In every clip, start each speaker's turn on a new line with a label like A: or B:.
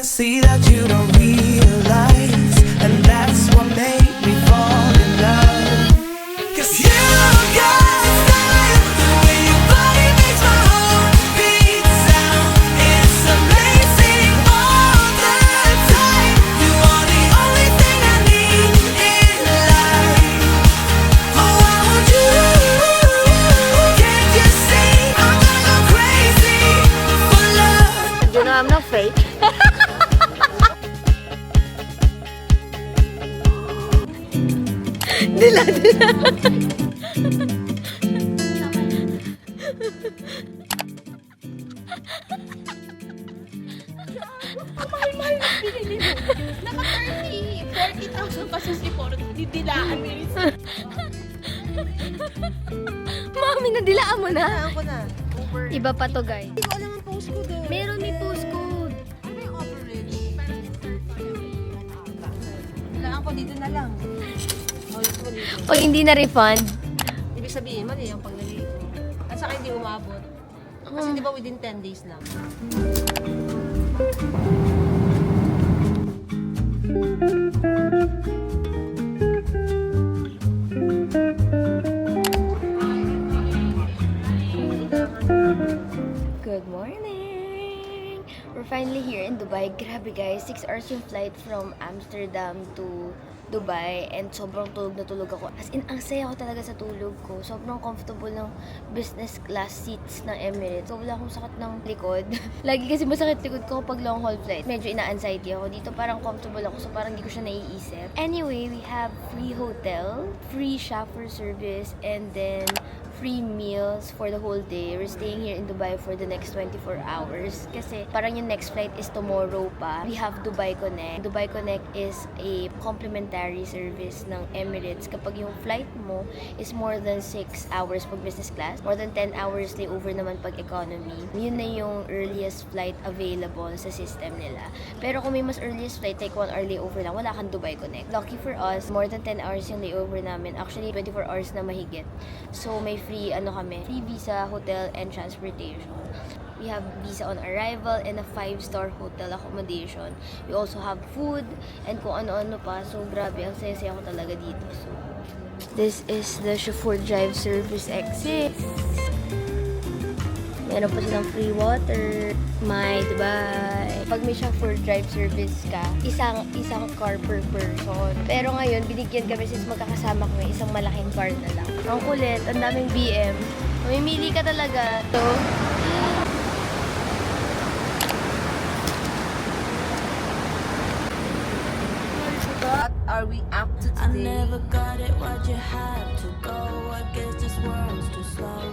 A: See that you don't realize, and that's what made me fall in love. 'Cause you got style, the way your body makes my heart beat sound. It's amazing all the time. You are the only thing I need in life. Oh, I want you. Can't you see I'm gonna go crazy for love?
B: You know I'm not fake. Dila.
C: Mahal-mahal na pinili mo. Naka 40,000 pa sa sipor. Didilaan mo yun.
B: Mami, nadilaan mo na.
C: Ako na. Over.
B: Iba pa to, guys.
C: Hindi ko alam ang post ko doon.
B: Meron may postcode.
C: Ano yung overage? Kailangan ko dito na lang. Oh, usually.
B: Pag hindi na refund.
C: Ibig sabihin, mali yung paglagay ko. At saka hindi umabot. Kasi di ba within 10 days lang.
B: Good morning! We're finally here in Dubai. Grabe guys, 6 hours yung flight from Amsterdam to Dubai and sobrang tulog na tulog ako. As in, ang saya ko talaga sa tulog ko. Sobrang comfortable ng business class seats ng Emirates. So, wala akong sakit ng likod. Lagi kasi masakit likod ko pag long haul flight. Medyo ina-anxiety ako. Dito parang comfortable ako, so parang hindi ko siya naiisip. Anyway, we have free hotel, free chauffeur service, and then free meals for the whole day. We're staying here in Dubai for the next 24 hours. Kasi parang yung next flight is tomorrow pa. We have Dubai Connect. Dubai Connect is a complimentary service ng Emirates. Kapag yung flight mo is more than 6 hours pag business class, more than 10 hours layover naman pag economy, yun na yung earliest flight available sa system nila. Pero kung may mas earliest flight, like 1 hour layover lang, wala kang Dubai Connect. Lucky for us, more than 10 hours yung layover namin. Actually, 24 hours na mahigit. So, may free visa, hotel, and transportation. We have visa on arrival and a 5-star hotel accommodation. We also have food and kung ano-ano pa. So, grabe, ang saya-saya ko talaga dito. So, this is the chauffeur drive service exit. Meron pa silang free water. My Dubai. Pag may chauffeur drive service ka, isang car per person. Pero ngayon, binigyan kami since magkakasama kami, isang malaking car na lang. Ang kulit, ang daming BM. Mamimili ka talaga. So,
C: What are we up to
A: I
C: today?
A: never got it, why'd you have to go? I guess this world's too slow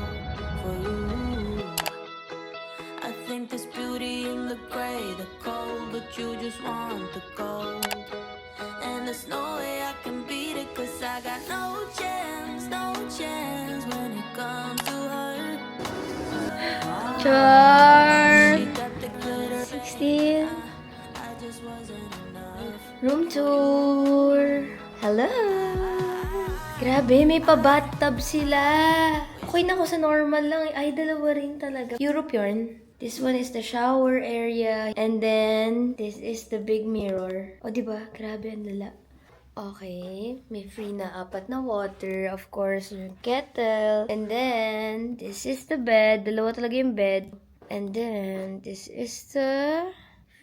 A: for you. I think there's beauty in the gray, the cold, but you just want the gold. And there's no way I can beat it, cause I got no chance when it comes to her.
B: char!
A: She got the glitter,
B: 16.
A: I just wasn't enough.
B: Room tour. Hello! Grabe, may pa-bathtub sila. Okay na ako sa normal lang. Ay, dalawa rin talaga. Europe yun. This one is the shower area. And then, this is the big mirror. O, diba? Grabe, ang lala. Okay. May free na 4 na water. Of course, yung kettle. And then, this is the bed. Dalawa talaga yung bed. And then, this is the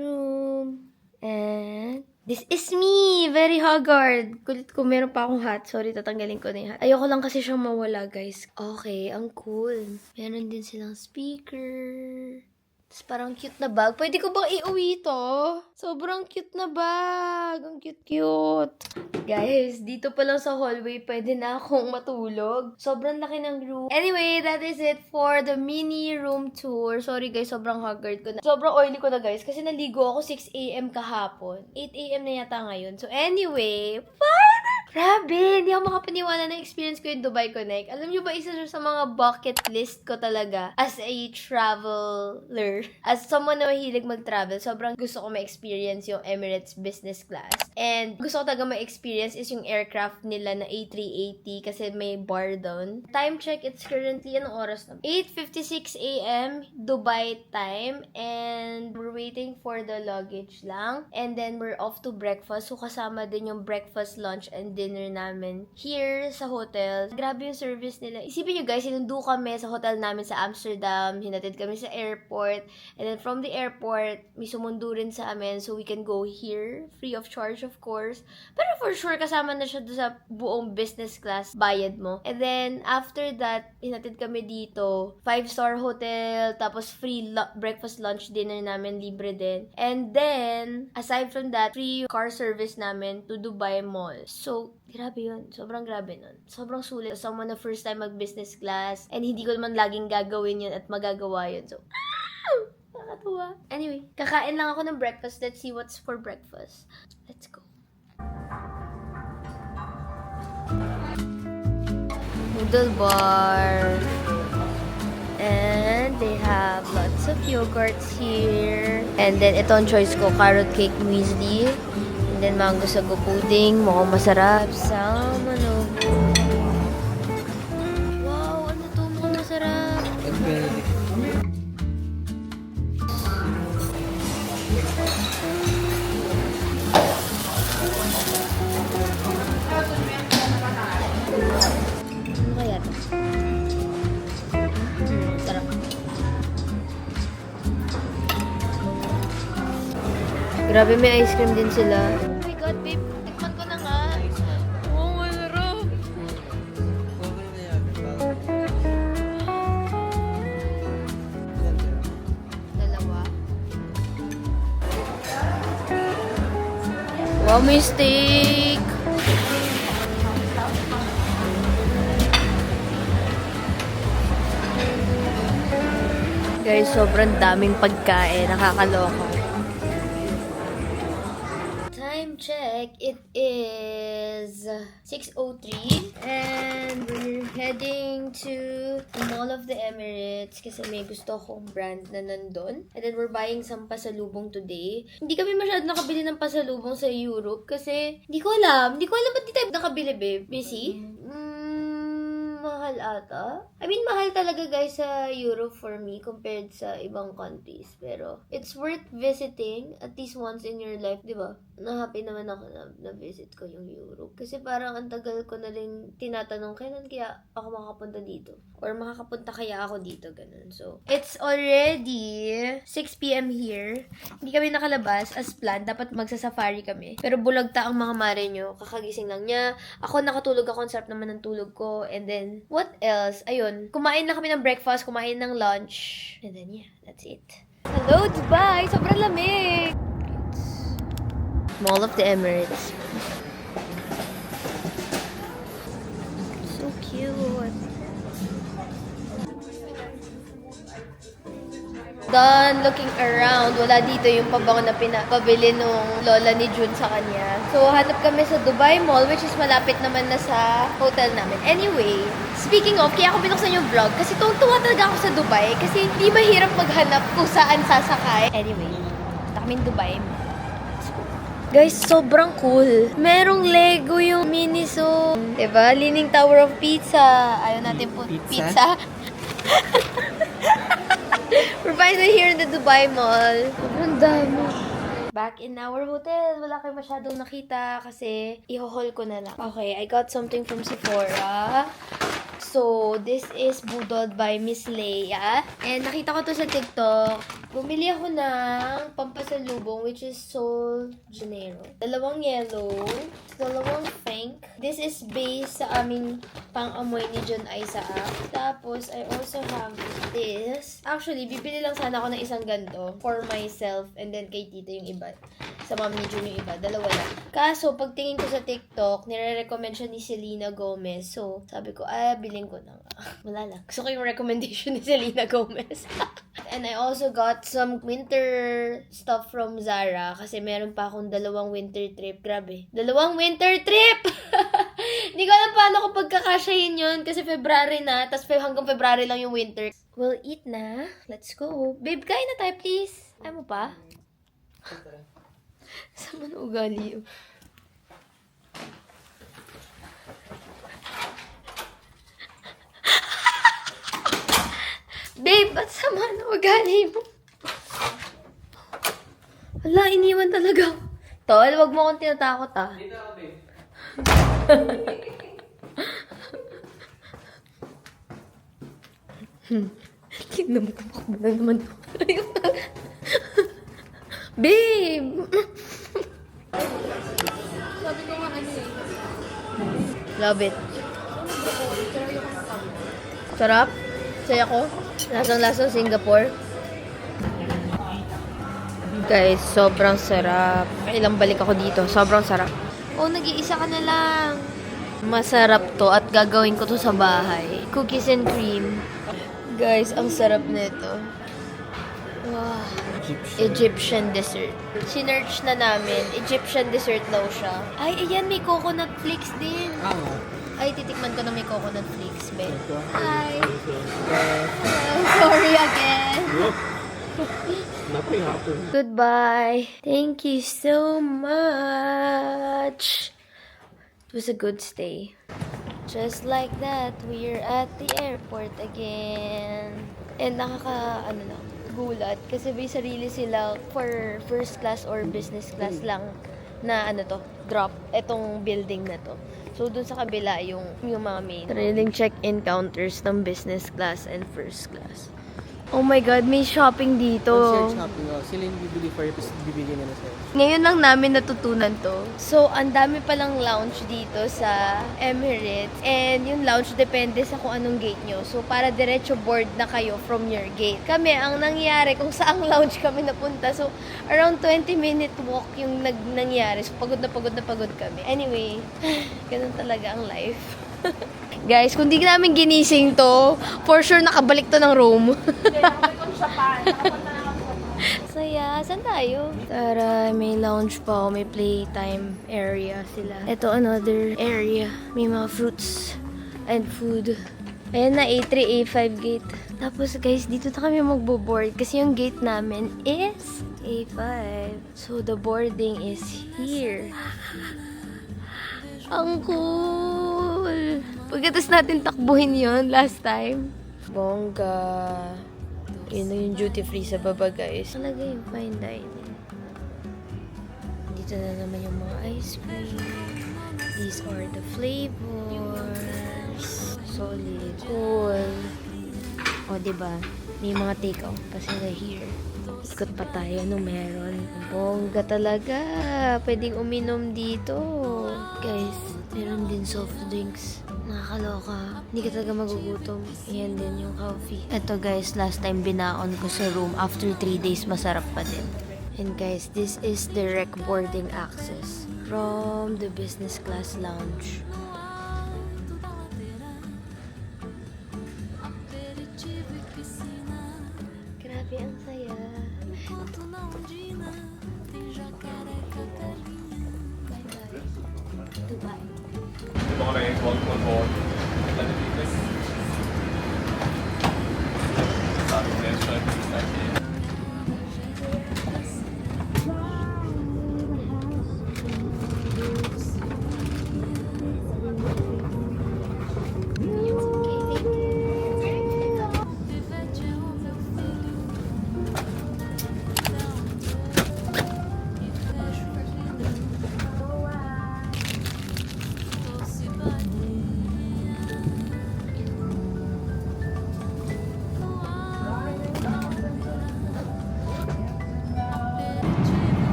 B: room. And this is me! Very haggard. Kulit ko, meron pa akong hat. Sorry, tatanggalin ko na yung hat. Ayoko lang kasi siyang mawala, guys. Okay, ang cool. Meron din silang speaker. Tapos parang cute na bag. Pwede ko bang iuwi to? Sobrang cute na bag. Ang cute-cute. Guys, dito pa lang sa hallway, pwede na akong matulog. Sobrang laki ng room. Anyway, that is it for the mini room tour. Sorry guys, sobrang haggard ko na. Sobrang oily ko na guys, kasi naligo ako 6 AM kahapon. 8 AM na yata ngayon. So anyway, bye! Grabe! Hindi ako makapaniwala na experience ko yung Dubai Connect. Alam nyo ba, isa siya sa mga bucket list ko talaga as a traveler. As someone na mahilig mag-travel, sobrang gusto ko ma-experience yung Emirates business class. And gusto ko talaga ma-experience is yung aircraft nila na A380 kasi may bar doon. Time check, it's currently, anong oras na? 8:56 a.m. Dubai time. And we're waiting for the luggage lang. And then we're off to breakfast. So kasama din yung breakfast, lunch, and dinner namin here sa hotel. Grabe yung service nila. Isipin nyo guys, sinundo kami sa hotel namin sa Amsterdam. Hinatid kami sa airport. And then from the airport, may sumundo rin sa amin so we can go here. Free of charge, of course. Pero for sure, kasama na siya doon sa buong business class bayad mo. And then, after that, hinatid kami dito. 5-star hotel, tapos free breakfast, lunch, dinner namin, libre din. And then, aside from that, free car service namin to Dubai Mall. So, grabe yun. Sobrang grabe nun. Sobrang sulit. Someone na first time mag-business class and hindi ko naman laging gagawin yun at magagawa yun. So, nakakatuwa. Anyway, kakain lang ako ng breakfast. Let's see what's for breakfast. Let's go. Noodle bar. And they have lots of yogurts here. And then, ito ang choice ko, carrot cake muesli. And then, mango sago pudding. Mukhang masarap. Salmon. Wow, ano to? Mukhang masarap. Ano kaya to? Sarap. Grabe, may ice cream din sila. Oh my God, babe. Tikman ko na nga. Oh, masarap. Dalawa. Wow, may steak. Guys, sobrang daming pagkain. Nakakaloka. Time check. It is 6:03 and we're heading to the Mall of the Emirates kasi may gusto akong brand na nandun. And then we're buying some pasalubong today. Hindi kami masyado nakabili ng pasalubong sa Europe kasi hindi ko alam. Hindi ko alam ba't di tayo nakabili, babe. Busy? Mahal ata. I mean, mahal talaga guys sa Europe for me compared sa ibang countries. Pero, it's worth visiting at least once in your life, di ba? Na-happy naman ako na visit ko yung Europe. Kasi parang ang tagal ko na rin tinatanong kailan kaya ako makakapunta dito. Or makakapunta kaya ako dito, ganun. So, it's already 6 p.m. here. Hindi kami nakalabas as planned. Dapat magsasafari kami. Pero bulagta ang mga mare nyo. Kakagising lang niya. Ako nakatulog ako. Ang sarap naman ng tulog ko. And then, what else? Ayun. Kumain na kami ng breakfast. Kumain ng lunch. And then, yeah. That's it. Hello, Dubai! Sobrang lamig! Mall of the Emirates. So cute. Done looking around. Wala dito yung pabango na pinapabili nung lola ni Jun sa kanya. So, hanap kami sa Dubai Mall, which is malapit naman na sa hotel namin. Anyway, speaking of, kaya ako binuksan yung vlog kasi tuwa talaga ako sa Dubai kasi hindi mahirap maghanap kung saan sasakay. Anyway, punta kaming Dubai Mall. Guys, sobrang cool. Merong Lego yung Miniso. Diba? Leaning Tower of Pizza. Ayaw natin po pizza. We're finally here in the Dubai Mall. Sobrang dami. Back in our hotel. Wala kayo masyadong nakita kasi i-haul ko na lang. Okay, I got something from Sephora. So, this is Budod by Miss Leia. And nakita ko to sa TikTok. Bumili ako ng pampasalubong, which is Sol Janeiro. Dalawang yellow, dalawang pink. This is based sa aming pang-amoy ni John Isaac. Tapos, I also have this. Actually, bibili lang sana ako ng isang ganito for myself and then kay tita yung iba. Sa mom ni Jun yung iba. Dalawa lang. Kaso, pagtingin ko sa TikTok, nire-recommend siya ni Selena Gomez. So, sabi ko, bilhin ko na nga. Wala lang. Gusto ko yung recommendation ni Selena Gomez. And I also got some winter stuff from Zara kasi meron pa akong dalawang winter trip. Grabe. Dalawang winter trip!
D: Hindi ko alam paano ko pagkakasyahin yun kasi February na, tapos hanggang February lang yung winter. We'll eat na. Let's go. Babe, kain na tayo, please. Ayaw mo pa? Sama na ugali yun. Babe, ba't sama na ugali mo? Wala, iniwan talaga. Tol, wag mo akong tinatakot ah.
E: Dito ako, babe.
D: Kinamukha na naman. Babe!
C: Sabi ko nga ano eh.
D: Love it. Sarap? Saya ko? Lasang-lasang Singapore. Guys, sobrang sarap. Ilang balik ako dito. Sobrang sarap. Oh, nag-iisa ka na lang. Masarap to at gagawin ko to sa bahay. Cookies and cream. Guys, ang sarap nito. Wow. Egyptian dessert. Sinerch na namin. Egyptian dessert daw siya. Ay, ayan, may coconut flakes din. Ay, titikman ko na may coconut flakes, Ben. Hi. Hello, sorry again.
E: Nothing happened.
D: Goodbye. Thank you so much. It was a good stay. Just like that, we're at the airport again. And gulat kasi may sarili sila for first class or business class lang na drop etong building na to. So dun sa kabila yung mga main. Sariling check-in counters ng business class and first class. Oh my God, may shopping dito.
E: Shopping, sila yung bibili for tapos bibili nila sa'yo.
D: Ngayon lang namin natutunan to. So, ang dami palang lounge dito sa Emirates. And yung lounge depende sa kung anong gate nyo. So, para diretso board na kayo from your gate. Kami, ang nangyari, kung saang lounge kami napunta. So, around 20-minute walk yung nangyari. So, pagod na pagod kami. Anyway, ganun talaga ang life. Guys, kung di namin ginising to, for sure nakabalik to ng Rome. Saya. Saan tayo? Tara, may lounge pa. May playtime area sila. Ito, another area. May mga fruits and food. Ayan na, A3, A5 gate. Tapos guys, dito na kami magbo-board kasi yung gate namin is A5. So, the boarding is here. Ang cool! Pagkatapos natin takbuhin yon last time. Bongga. Yun na yung duty free sa baba, guys. Talaga yung fine dining. Dito na naman yung mga ice cream. These are the flavors. Solid. Cool. O, diba? May mga take-out pa sila here. Ikot pa tayo nung meron. Bongga talaga. Pwedeng uminom dito. Guys, meron din soft drinks. Nakakaloka. Hindi ka talaga magugutom. Yan din yung coffee. Ito guys, last time binaon ko sa room. After 3 days, masarap pa din. And guys, this is direct boarding access from the business class lounge. Grabe, ang saya. Dubai.
F: Morning, welcome on board. Let it be this. Starting there, should I be expecting?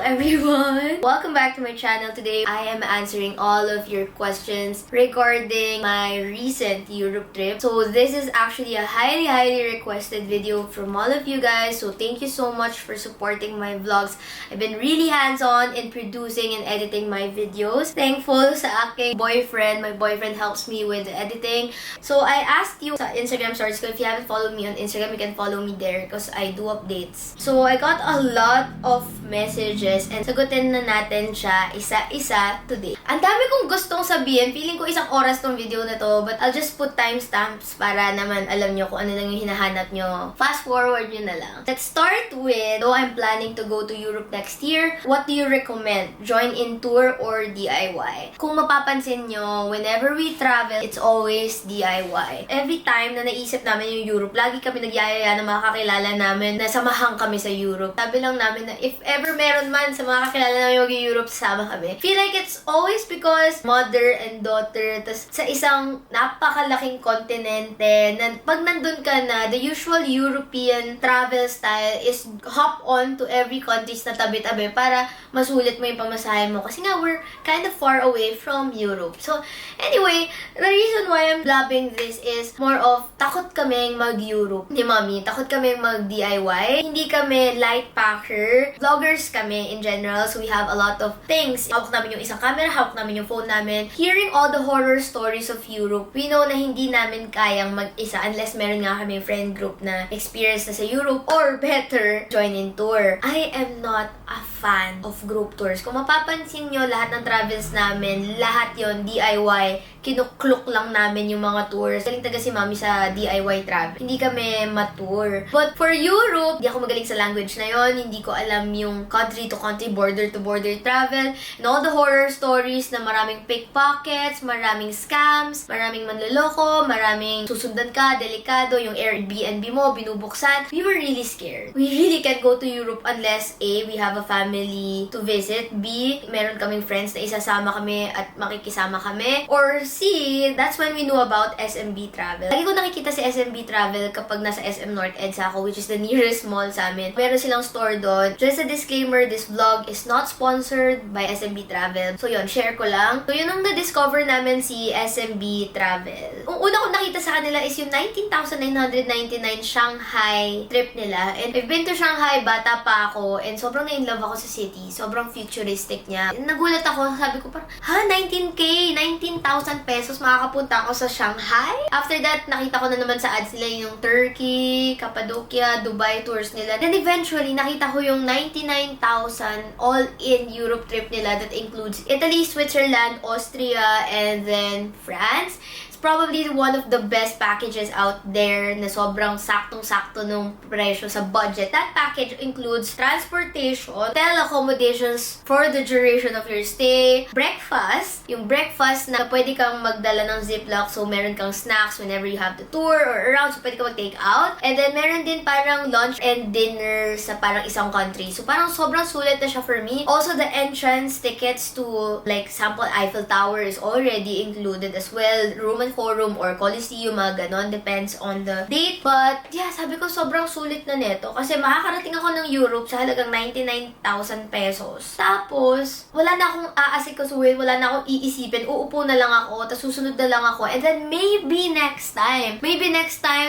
D: Everyone,
B: Welcome back to my channel. Today, I am answering all of your questions regarding my recent Europe trip. So this is actually a highly requested video from all of you guys. So thank you so much for supporting my vlogs. I've been really hands-on in producing and editing my videos. Thankful sa aking boyfriend. My boyfriend helps me with the editing. So I asked you sa Instagram stories ko, if you haven't followed me on Instagram, you can follow me there because I do updates. So I got a lot of messages and sagutin na natin siya isa-isa today. Ang dami kong gustong sabihin. Feeling ko isang oras tong video na to, but I'll just put timestamps para naman alam nyo kung ano lang yung hinahanap nyo. Fast forward nyo na lang. Let's start with, though I'm planning to go to Europe next year, what do you recommend? Join-in tour or DIY? Kung mapapansin nyo, whenever we travel, it's always DIY. Every time na naisip namin yung Europe, lagi kami nagyayaya ng mga kakilala namin na samahan kami sa Europe. Sabi lang namin na if ever meron man sa mga kakilala namin mag-Europe, sama kami. Feel like it's always because mother and daughter, tas sa isang napakalaking kontinente, na pag nandun ka na, the usual European travel style is hop on to every countries na tabi-tabi para masulit mo yung pamasahe mo. Kasi nga, we're kind of far away from Europe. So, anyway, the reason why I'm blabbing this is more of takot kaming mag-Europe ni Mommy. Takot kaming mag-DIY. Hindi kami light packer. Vloggers kami in general, so we have a lot of things. Hawak namin yung isang camera, hawak namin yung phone namin. Hearing all the horror stories of Europe, we know na hindi namin kayang mag-isa unless meron nga kami friend group na experience na sa Europe, or better, join-in tour. I am not a fan of group tours. Kung mapapansin nyo, lahat ng travels namin, lahat yon DIY. Kinuklok lang namin yung mga tours. Galing taga si Mami sa DIY travel. Hindi kami ma-tour. But for Europe, hindi ako magaling sa language na yon. Hindi ko alam yung country to country, border to border travel. And all the horror stories na maraming pickpockets, maraming scams, maraming manloloko, maraming susundan ka, delikado, yung Airbnb mo, binubuksan. We were really scared. We really can't go to Europe unless A, we have a family to visit. B, meron kaming friends na isasama kami at makikisama kami. Or C, that's when we knew about SMB Travel. Lagi ko nakikita si SMB Travel kapag nasa SM North EDSA ako, which is the nearest mall sa amin. Meron silang store doon. Just a disclaimer, this vlog is not sponsored by SMB Travel. So yun, share ko lang. So yun ang na-discover namin si SMB Travel. Ang una ko nakita sa kanila is yung 19,999 Shanghai trip nila. And I've been to Shanghai, bata pa ako, and sobrang na-in-love ako sa city. Sobrang futuristic niya. Nagulat ako, sabi ko parang, 19K, 19,000 pesos, makakapunta ako sa Shanghai. After that, nakita ko na naman sa ads nila yung Turkey, Cappadocia, Dubai tours nila. Then eventually, nakita ko yung 99,000 all-in Europe trip nila that includes Italy, Switzerland, Austria, and then France. Probably one of the best packages out there na sobrang saktong-sakto nung presyo sa budget. That package includes transportation, hotel accommodations for the duration of your stay, breakfast, yung breakfast na pwede kang magdala ng Ziploc, so meron kang snacks whenever you have the tour or around, so pwede kang mag-take out. And then meron din parang lunch and dinner sa parang isang country. So parang sobrang sulit na siya for me. Also, the entrance tickets to like sample Eiffel Tower is already included as well. Room Forum or Coliseum, mga ganon. Depends on the date. But, yeah, sabi ko sobrang sulit na neto. Kasi makakarating ako ng Europe sa halagang 99,000 pesos. Tapos, wala na akong aasikasuhin, wala na akong iisipin. Uupo na lang ako, tapos susunod na lang ako. And then, maybe next time,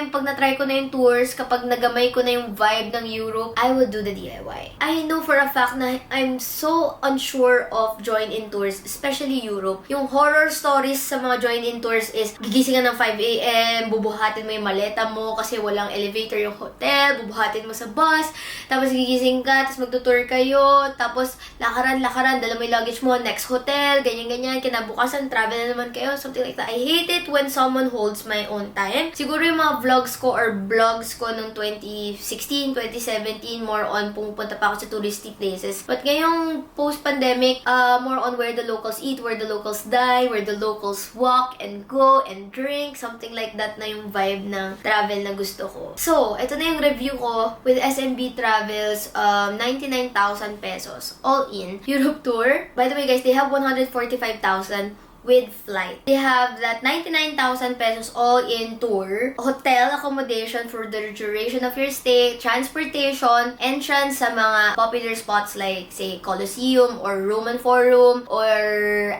B: pag na-try ko na yung tours, kapag nagamay ko na yung vibe ng Europe, I will do the DIY. I know for a fact na I'm so unsure of join-in tours, especially Europe. Yung horror stories sa mga join-in tours is gigising ka ng 5 a.m., bubuhatin mo yung maleta mo kasi walang elevator yung hotel, bubuhatin mo sa bus, tapos gigising ka, tapos magtutour kayo, tapos lakaran, dala mo yung luggage mo, next hotel, ganyan, kinabukasan, travel na naman kayo, something like that. I hate it when someone holds my own time. Siguro yung mga vlogs ko or blogs ko nung 2016, 2017, more on pumupunta pa ako sa touristy places. But ngayong post-pandemic, more on where the locals eat, where the locals dine, where the locals walk and go and drink, something like that na yung vibe ng travel na gusto ko. So, ito na yung review ko with SMB Travels, 99,000 pesos, all in, Europe tour. By the way guys, they have 145,000 with flight. They have that 99,000 pesos all-in tour, hotel accommodation for the duration of your stay, transportation, entrance sa mga popular spots like, say, Colosseum or Roman Forum or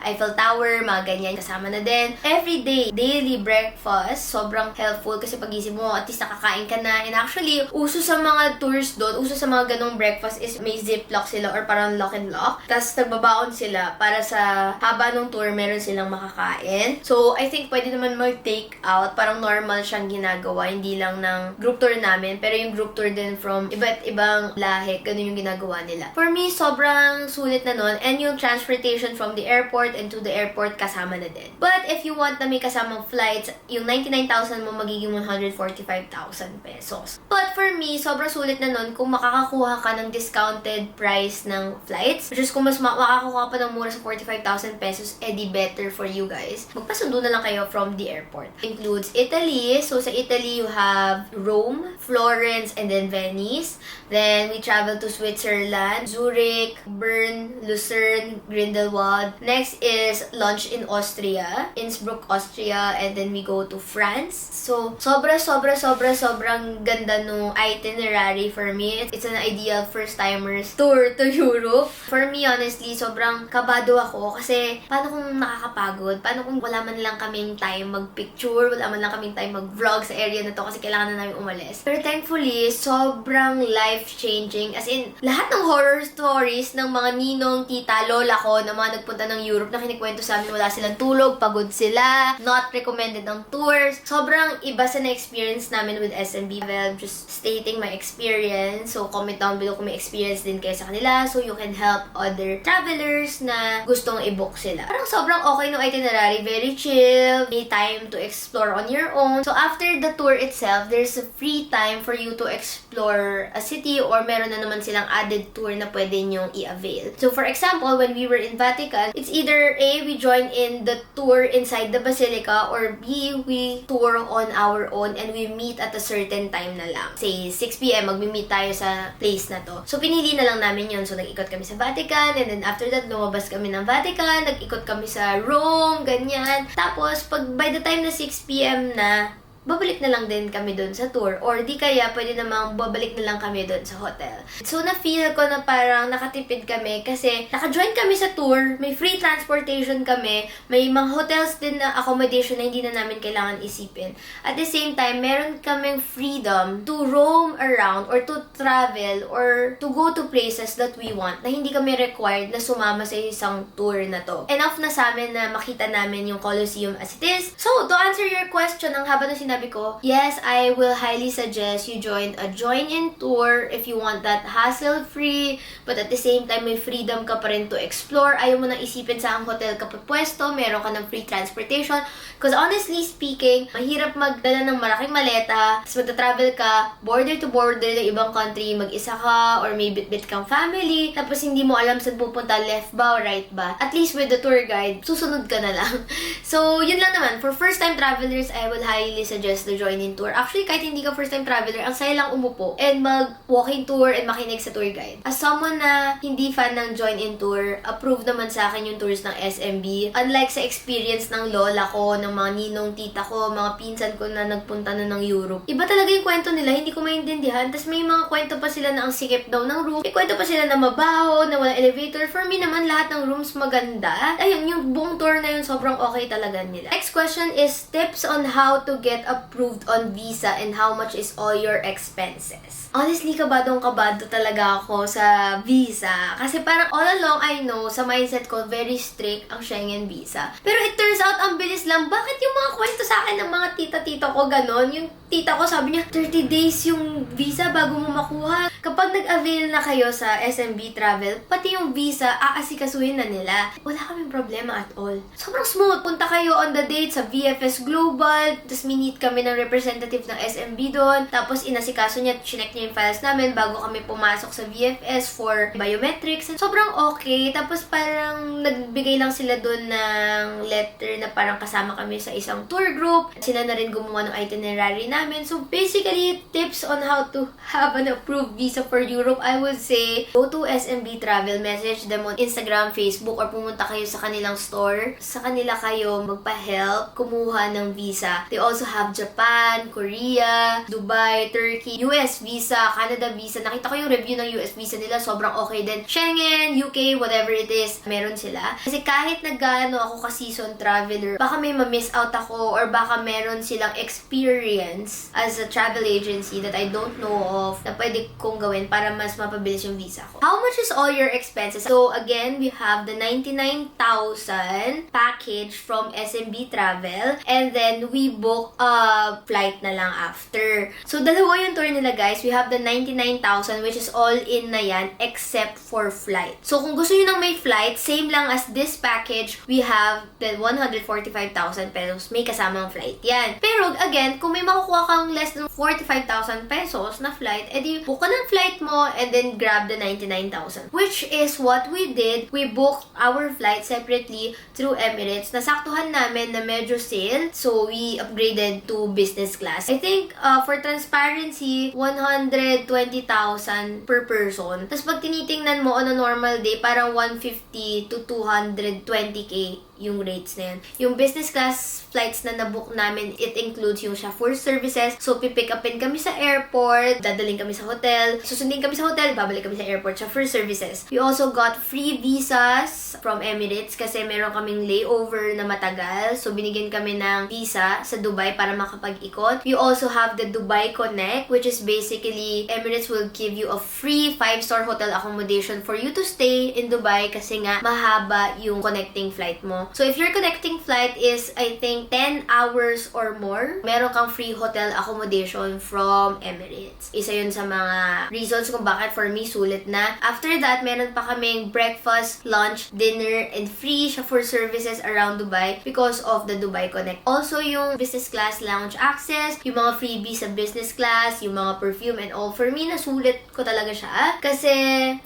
B: Eiffel Tower, mga ganyan, kasama na din. Every day, daily breakfast, sobrang helpful kasi pagising mo, at least nakakain ka na. And actually, uso sa mga tours doon, uso sa mga ganong breakfast is may ziplock sila or parang lock and lock. Tapos nagbabaon sila para sa haba ng tour, meron silang makakain. So, I think pwede naman mag-take out. Parang normal siyang ginagawa, hindi lang ng group tour namin, pero yung group tour din from iba't ibang lahi, ganun yung ginagawa nila. For me, sobrang sulit na nun, and yung transportation from the airport and to the airport kasama na din. But if you want na may kasamang flights, yung 99,000 mo magiging 145,000 pesos. But for me, sobrang sulit na nun kung makakakuha ka ng discounted price ng flights, which is kung mas makakakuha pa ng mura sa 45,000 pesos, edi better for you guys. Magpasundo na lang kayo from the airport. Includes Italy. So, sa Italy, you have Rome, Florence, and then Venice. Then, we travel to Switzerland, Zurich, Bern, Lucerne, Grindelwald. Next is lunch in Austria, Innsbruck, Austria, and then we go to France. So, sobrang ganda nung itinerary for me. It's an ideal first-timers tour to Europe. For me, honestly, sobrang kabado ako kasi paano kung nakakapagod? Paano kung wala man lang kaming time mag-picture, wala man lang kaming time mag-vlog sa area na to kasi kailangan na namin umalis. Pero thankfully, sobrang life-changing. As in, lahat ng horror stories ng mga ninong, tita, lola ko na mga nagpunta ng Europe na kinikwento sa amin, wala silang tulog, pagod sila, not recommended ang tours. Sobrang iba sa na-experience namin with SMB. Well, just stating my experience. So, comment down below kung may experience din kayo sa kanila so you can help other travelers na gustong i-book sila. Parang sobrang okay no itinerary. Very chill. May time to explore on your own. So, after the tour itself, there's a free time for you to explore a city or meron na naman silang added tour na pwede nyong i-avail. So, for example, when we were in Vatican, it's either A, we join in the tour inside the Basilica or B, we tour on our own and we meet at a certain time na lang. Say, 6 p.m. magmi-meet tayo sa place na to. So, pinili na lang namin yun. So, nag-ikot kami sa Vatican and then after that, lumabas kami ng Vatican, nag-ikot kami sa Rome, ganyan. Tapos, by the time na 6 p.m. na, babalik na lang din kami doon sa tour. Or di kaya, pwede namang babalik na lang kami doon sa hotel. So, na-feel ko na parang nakatipid kami kasi naka-join kami sa tour, may free transportation kami, may mga hotels din na accommodation na hindi na namin kailangan isipin. At the same time, meron kaming freedom to roam around or to travel or to go to places that we want na hindi kami required na sumama sa isang tour na to. Enough na sa amin na makita namin yung Colosseum as it is. So, to answer your question, ang haba na sinabi ko, yes, I will highly suggest you join a join-in tour if you want that hassle-free, but at the same time, may freedom ka pa rin to explore. Ayaw mo nang isipin sa ang hotel ka pwesto, meron ka ng free transportation. Because honestly speaking, mahirap magdala ng malaking maleta, tapos magta-travel ka, border to border ng ibang country, mag-isa ka, or may bit-bit kang family, tapos hindi mo alam saan pupunta, left ba o right ba. At least with the tour guide, susunod ka na lang. So, yun lang naman. For first-time travelers, I will highly suggest the join-in tour. Actually, kahit hindi ka first-time traveler, ang saya lang umupo and mag-walking tour and makinig sa tour guide. As someone na hindi fan ng join-in tour, approved naman sa akin yung tours ng SMB. Unlike sa experience ng lola ko, ng mga ninong, tita ko, mga pinsan ko na nagpunta na ng Europe. Iba talaga yung kwento nila, hindi ko maintindihan. Tapos may mga kwento pa sila na ang sikip daw ng room. May kwento pa sila na mabaho, na walang elevator. For me naman, lahat ng rooms maganda. Ayun, yung buong tour na yun, sobrang okay talaga nila. Next question is tips on how to get approved on visa and how much is all your expenses. Honestly, kabadong-kabado talaga ako sa visa. Kasi parang all along, I know, sa mindset ko, very strict ang Schengen visa. Pero it turns out, ang bilis lang. Bakit yung mga kwento sa akin ng mga tita-tita ko ganon? Yung tita ko, sabi niya, 30 days yung visa bago mo makuha. Kapag nag-avail na kayo sa SMB Travel, pati yung visa, aasikasuhin na nila. Wala kaming problema at all. Sobrang smooth. Punta kayo on the date sa VFS Global, tapos minit kami ng representative ng SMB doon, tapos inasikaso niya, chinek niya yung files namin bago kami pumasok sa VFS for biometrics. Sobrang okay. Tapos parang nagbigay lang sila doon ng letter na parang kasama kami sa isang tour group. Sila na rin gumawa ng itinerary namin. So basically, tips on how to have an approved visa
D: visa for Europe, I would say go to SMB Travel, message them on Instagram, Facebook, or pumunta kayo sa kanilang store. Sa kanila kayo magpa-help kumuha ng visa. They also have Japan, Korea, Dubai, Turkey, US visa, Canada visa. Nakita ko yung review ng US visa nila, sobrang okay din. Schengen, UK, whatever it is, meron sila. Kasi kahit nag-ano ako ka-season traveler, baka may ma-miss out ako or baka meron silang experience as a travel agency that I don't know of na pwede kong gawin para mas mapabilis yung visa ko. How much is all your expenses? So again, we have the 99,000 package from SMB Travel, and then we book a flight na lang after. So dalawa yung tour nila, guys. We have the 99,000 which is all in na yan except for flight. So kung gusto nyo nang may flight, same lang as this package, we have the 145,000 pesos. May kasamang flight yan. Pero again, kung may makukuha kang less than 45,000 pesos na flight, edi book ka ng flight mo and then grab the 99,000. Which is what we did. We booked our flight separately through Emirates. Nasaktuhan namin na medyo sale, so we upgraded to business class. I think for transparency, 120,000 per person. Tapos pag tinitingnan mo on a normal day, parang 150 to 220k yung rates na yun. Yung business class flights na nabook namin, it includes yung chauffeur services. So, pipick upin kami sa airport, dadaling kami sa hotel, susundin kami sa hotel, babalik kami sa airport, chauffeur services. We also got free visas from Emirates kasi meron kaming layover na matagal. So, binigyan kami ng visa sa Dubai para makapag-ikot. We also have the Dubai Connect, which is basically, Emirates will give you a free 5-star hotel accommodation for you to stay in Dubai kasi nga mahaba yung connecting flight mo. So, if your connecting flight is, I think, 10 hours or more, meron kang free hotel accommodation from Emirates. Isa yun sa mga reasons kung bakit for me sulit na. After that, meron pa kaming breakfast, lunch, dinner, and free chauffeur services around Dubai because of the Dubai Connect. Also, yung business class lounge access, yung mga freebies sa business class, yung mga perfume and all. For me, nasulit ko talaga siya. Kasi,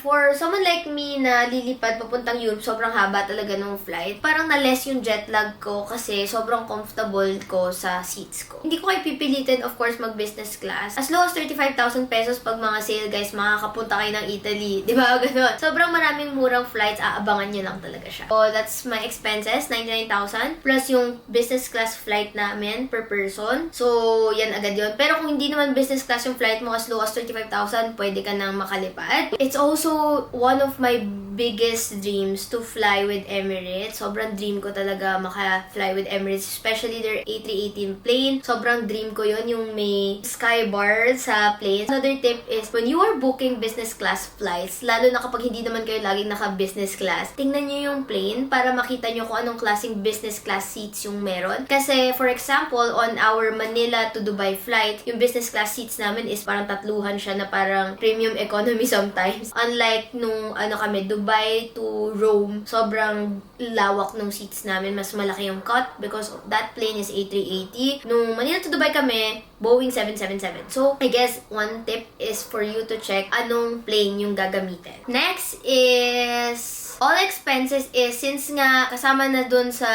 D: for someone like me na lilipad papuntang Europe, sobrang haba talaga ng flight. Parang na-less yung jet lag ko kasi sobrang comfortable ko sa seats ko. Hindi ko kayo pipilitin, of course, mag-business class. As low as 35,000 pesos pag mga sale, guys, makakapunta kayo ng Italy. Di ba? Ganun. Sobrang maraming murang flights, aabangan nyo lang talaga siya. So, that's my expenses, 99,000. Plus yung business class flight namin per person. So, yan agad yun. Pero kung hindi naman business class yung flight mo as low as 35,000, pwede ka nang makalipad. It's also one of my biggest dreams to fly with Emirates. Sobrang dream ko talaga maka-fly with Emirates, especially their A318 plane. Sobrang dream ko yun, yung may sky bar sa plane. Another tip is, when you are booking business class flights, lalo na kapag hindi naman kayo laging naka-business class, tingnan nyo yung plane para makita nyo kung anong klaseng business class seats yung meron. Kasi, for example, on our Manila to Dubai flight, yung business class seats namin is parang tatluhan siya na parang premium economy sometimes. Unlike nung kami, Dubai to Rome, sobrang lawak nung seats namin. Mas malaki yung cut because that plane is A380. Nung Manila to Dubai kami, Boeing 777. So, I guess one tip is for you to check anong plane yung gagamitin. Next is all expenses is, since nga kasama na dun sa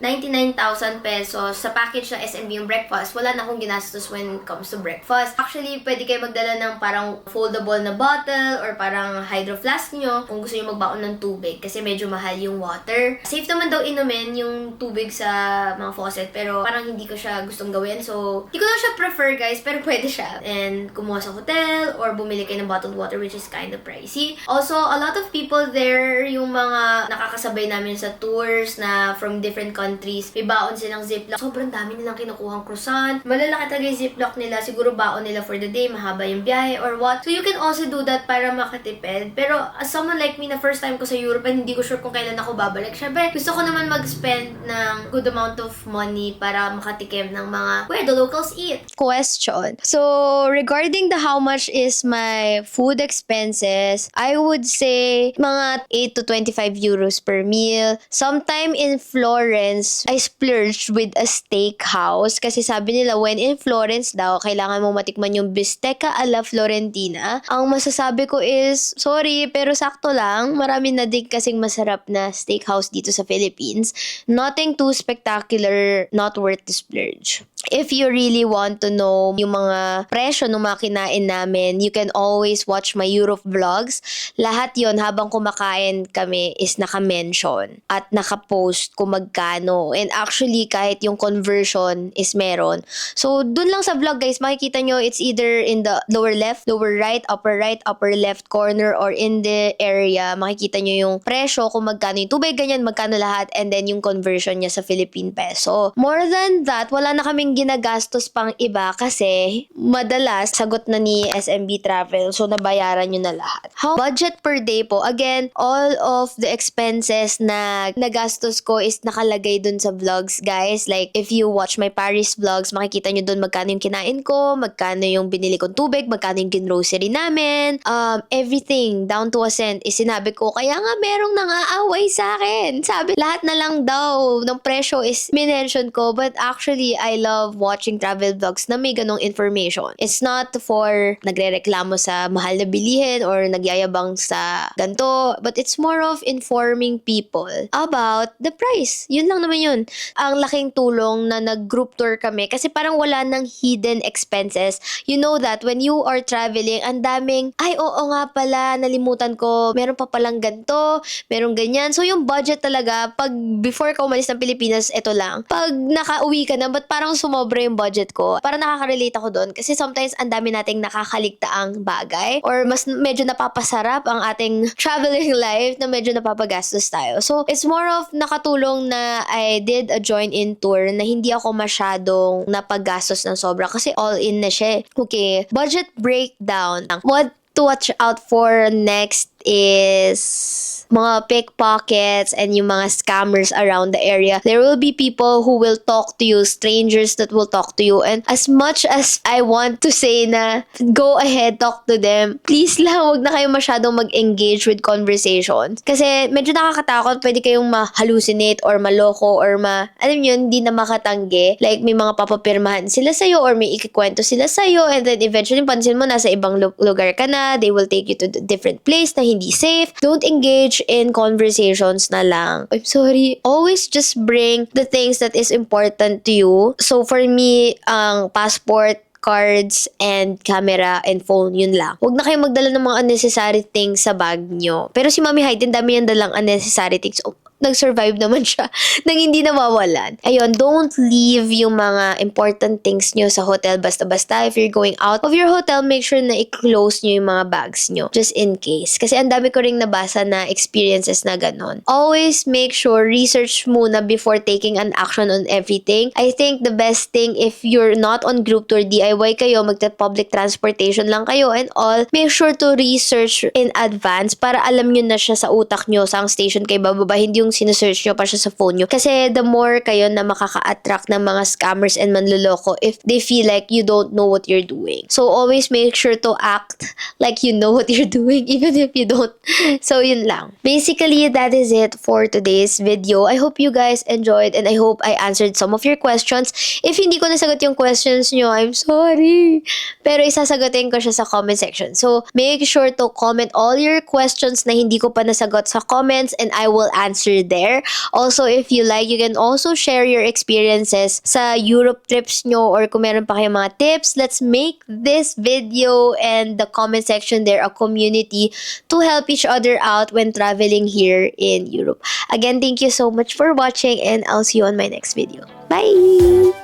D: 99,000 pesos sa package ng SMB yung breakfast, wala na akong ginastos when it comes to breakfast. Actually, pwede kayo magdala ng parang foldable na bottle or parang hydro flask nyo kung gusto nyo magbaon ng tubig kasi medyo mahal yung water. Safe naman daw inumin yung tubig sa mga faucet pero parang hindi ko siya gustong gawin. So, hindi ko lang siya prefer, guys, pero pwede siya. And kumuha sa hotel or bumili kayo ng bottled water which is kind of pricey. Also, a lot of people there, yung mga nakakasabay namin sa tours na from different countries, may baon silang ziplock. Sobrang dami nilang kinukuhang croissant. Malalaki talaga yung ziplock nila. Siguro baon nila for the day, mahaba yung biyahe or what. So, you can also do that para makatipid. Pero, as someone like me na first time ko sa Europe and hindi ko sure kung kailan ako babalik, syempre, gusto ko naman mag-spend ng good amount of money para makatikim ng mga where the locals eat. Question. So, regarding the how much is my food expenses, I would say mga 8 to 25 euros per meal. Sometime in Florence, I splurged with a steakhouse kasi sabi nila when in Florence daw, kailangan mo matikman yung bistecca alla Florentina. Ang masasabi ko is, sorry, pero sakto lang. Marami na din kasing masarap na steakhouse dito sa Philippines. Nothing too spectacular, not worth the splurge. if you really want to know yung mga presyo ng mga kinain namin, you can always watch my Europe vlogs. Lahat yon habang kumakain kami is naka-mention at naka-post kung magkano. And actually, kahit yung conversion is meron. So, dun lang sa vlog guys, makikita nyo it's either in the lower left, lower right, upper left corner, or in the area, makikita nyo yung presyo kung magkano yung tubig, ganyan, magkano lahat, and then yung conversion niya sa Philippine peso. More than that, wala na kaming ginagastos pang iba kasi madalas sagot na ni SMB Travel, so nabayaran nyo na lahat. How budget per day po, again, all of the expenses na nagastos ko is nakalagay dun sa vlogs guys. Like if you watch my Paris vlogs, makikita nyo dun magkano yung kinain ko, magkano yung binili kong tubig, magkano yung grocery namin, everything down to a cent is sinabi ko. Kaya nga merong nang-aaway sa akin. Sabi, lahat na lang daw ng presyo is minention ko, but actually I love watching travel vlogs na may ganong information. It's not for nagrereklamo sa mahal na bilihin or nagyayabang sa ganto, but it's more of informing people about the price. Yun lang naman yun. Ang laking tulong na nag-group tour kami kasi parang wala nang hidden expenses. You know that when you are traveling, ang daming, ay oo nga pala, nalimutan ko, meron pa palang ganto, meron ganyan. So yung budget talaga, pag before ka umalis ng Pilipinas, ito lang. Pag nakauwi ka na, ba't parang sumobra yung budget ko? Parang nakaka-relate ako doon kasi sometimes ang dami nating nakakaligtaang bagay or mas medyo napapasarap ang ating traveling life na medyo napapagastos tayo. So it's more of nakatulong na I did a join-in tour na hindi ako masyadong napagastos ng sobra kasi all-in na siya. Okay, budget breakdown. What to watch out for next is mga pickpockets and yung mga scammers around the area. There will be people who will talk to you, strangers that will talk to you, and as much as I want to say na go ahead, talk to them, please lang, wag na kayo masyadong mag-engage with conversations. Kasi medyo nakakatakot, pwede kayong ma-hallucinate or maloko or alam nyo, hindi na makatanggi. Like may mga papapirmahan sila sa'yo or may ikikwento sila sa'yo, and then eventually pansin mo nasa ibang lugar ka na, they will take you to a different place na hindi safe. Don't engage in conversations na lang. I'm sorry. Always just bring the things that is important to you. So for me, ang passport, cards, and camera, and phone, yun lang. Huwag na kayo magdala ng mga unnecessary things sa bag nyo. Pero si Mami Hayden, dami yan dalang unnecessary things. Nag-survive naman siya nang hindi nawawalan. Ayun, don't leave yung mga important things nyo sa hotel basta-basta. If you're going out of your hotel, make sure na i-close nyo yung mga bags nyo. Just in case. Kasi ang dami ko ring nabasa na experiences na ganon. Always make sure, research muna before taking an action on everything. I think the best thing, if you're not on group tour, DIY kayo, magta-public transportation lang kayo and all, make sure to research in advance para alam nyo na siya sa utak nyo, sa station kayo bababa, hindi yung sinesearch nyo pa siya sa phone nyo. Kasi the more kayo na makaka-attract ng mga scammers and manloloko if they feel like you don't know what you're doing. So always make sure to act like you know what you're doing even if you don't. So yun lang. Basically, that is it for today's video. I hope you guys enjoyed and I hope I answered some of your questions. If hindi ko nasagot yung questions nyo, I'm sorry. Pero isasagutin ko siya sa comment section. So make sure to comment all your questions na hindi ko pa nasagot sa comments and I will answer there. Also, if you like, you can also share your experiences sa Europe trips nyo or kung meron pa kayong mga tips. Let's make this video and the comment section there a community to help each other out when traveling here in Europe. Again, thank you so much for watching and I'll see you on my next video. Bye!